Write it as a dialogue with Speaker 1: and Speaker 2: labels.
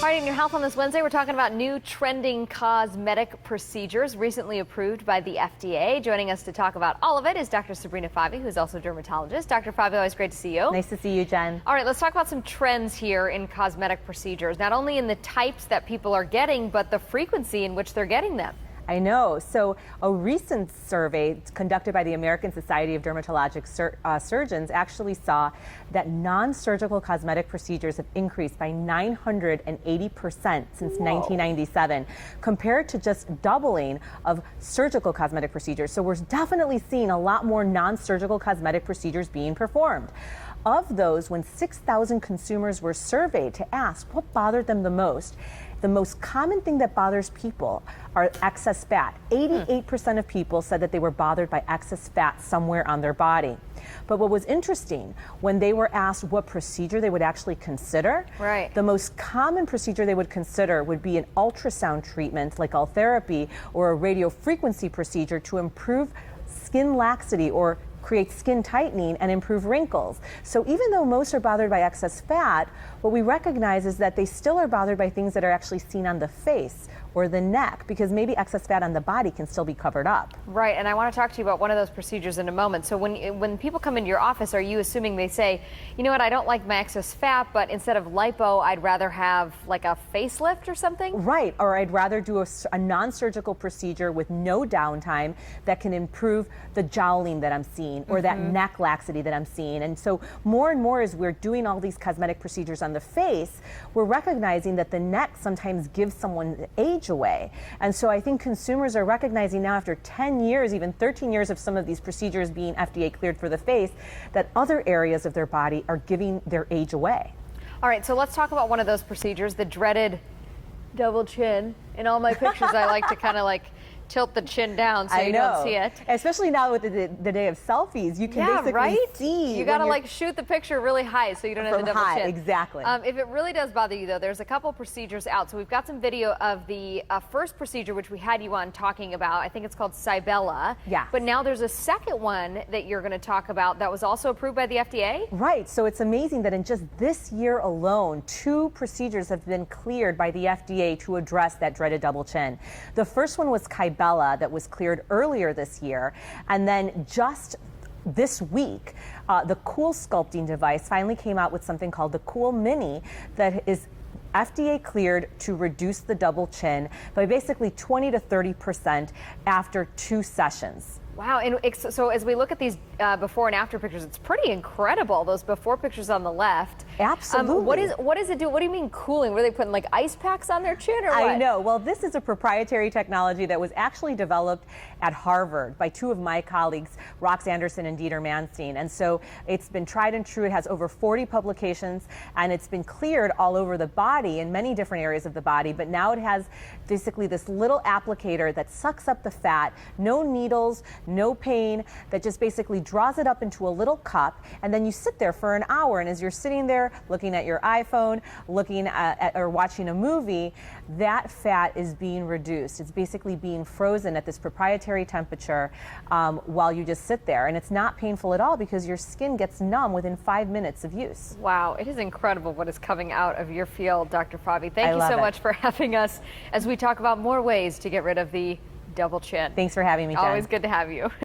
Speaker 1: All right, in your health on this Wednesday, we're talking about new trending cosmetic procedures recently approved by the FDA. Joining us to talk about all of it is Dr. Sabrina Fabi, who's also a dermatologist. Dr. Fabi, always great to see you.
Speaker 2: Nice to see you, Jen.
Speaker 1: All right, let's talk about some trends here in cosmetic procedures, not only in the types that people are getting, but the frequency in which they're getting them.
Speaker 2: I know. So a recent survey conducted by the American Society of Dermatologic Surgeons actually saw that non-surgical cosmetic procedures have increased by 980% since 1997, compared to just doubling of surgical cosmetic procedures. So we're definitely seeing a lot more non-surgical cosmetic procedures being performed. Of those, when 6,000 consumers were surveyed to ask what bothered them the most common thing that bothers people are excess fat. 88% of people said that they were bothered by excess fat somewhere on their body. But what was interesting, when they were asked what procedure they would actually consider, the most common procedure they would consider would be an ultrasound treatment like Ultherapy or a radiofrequency procedure to improve skin laxity or create skin tightening and improve wrinkles. So even though most are bothered by excess fat, what we recognize is that they still are bothered by things that are actually seen on the face or the neck, because maybe excess fat on the body can still be covered up.
Speaker 1: Right, and I want to talk to you about one of those procedures in a moment. So when people come into your office, are you assuming they say, you know what, I don't like my excess fat, but instead of lipo, I'd rather have like a facelift or something?
Speaker 2: Right, or I'd rather do a non-surgical procedure with no downtime that can improve the jowling that I'm seeing or that neck laxity that I'm seeing. And so more and more as we're doing all these cosmetic procedures on the face, we're recognizing that the neck sometimes gives someone age away. And so I think consumers are recognizing now, after 10 years, even 13 years of some of these procedures being FDA cleared for the face, that other areas of their body are giving their age away.
Speaker 1: All right, so let's talk about one of those procedures, the dreaded double chin. In all my pictures, I like to kind of like tilt the chin down so you don't see it.
Speaker 2: Especially now with the day of selfies, you can basically see.
Speaker 1: You gotta like shoot the picture really high so you don't have the double chin.
Speaker 2: Exactly.
Speaker 1: If it really does bother you though, there's a couple procedures out. So we've got some video of the first procedure, which we had you on talking about. I think it's called Cybella.
Speaker 2: Yeah.
Speaker 1: But now there's a second one that you're gonna talk about that was also approved by the FDA?
Speaker 2: Right, so it's amazing that in just this year alone, 2 procedures have been cleared by the FDA to address that dreaded double chin. The first one was Cybella, that was cleared earlier this year, and then just this week, the CoolSculpting device finally came out with something called the CoolMini that is FDA cleared to reduce the double chin by basically 20 to 30% after 2 sessions.
Speaker 1: Wow, and so as we look at these before and after pictures, it's pretty incredible, those before pictures on the left.
Speaker 2: Absolutely.
Speaker 1: What does it do? What do you mean cooling? Were they putting like ice packs on their chin or what?
Speaker 2: I know. Well, this is a proprietary technology that was actually developed at Harvard by 2 of my colleagues, Rox Anderson and Dieter Manstein. And so it's been tried and true. It has over 40 publications, and it's been cleared all over the body in many different areas of the body. But now it has basically this little applicator that sucks up the fat, no needles, no pain, that just basically draws it up into a little cup, and then you sit there for an hour, and as you're sitting there looking at your iPhone, looking at or watching a movie, that fat is being reduced. It's basically being frozen at this proprietary temperature while you just sit there, and it's not painful at all because your skin gets numb within 5 minutes of use.
Speaker 1: Wow, it is incredible what is coming out of your field, Dr. Fabi. Thank you so much for having us as we talk about more ways to get rid of the double chin.
Speaker 2: Thanks for having me, Jen.
Speaker 1: Always good to have you.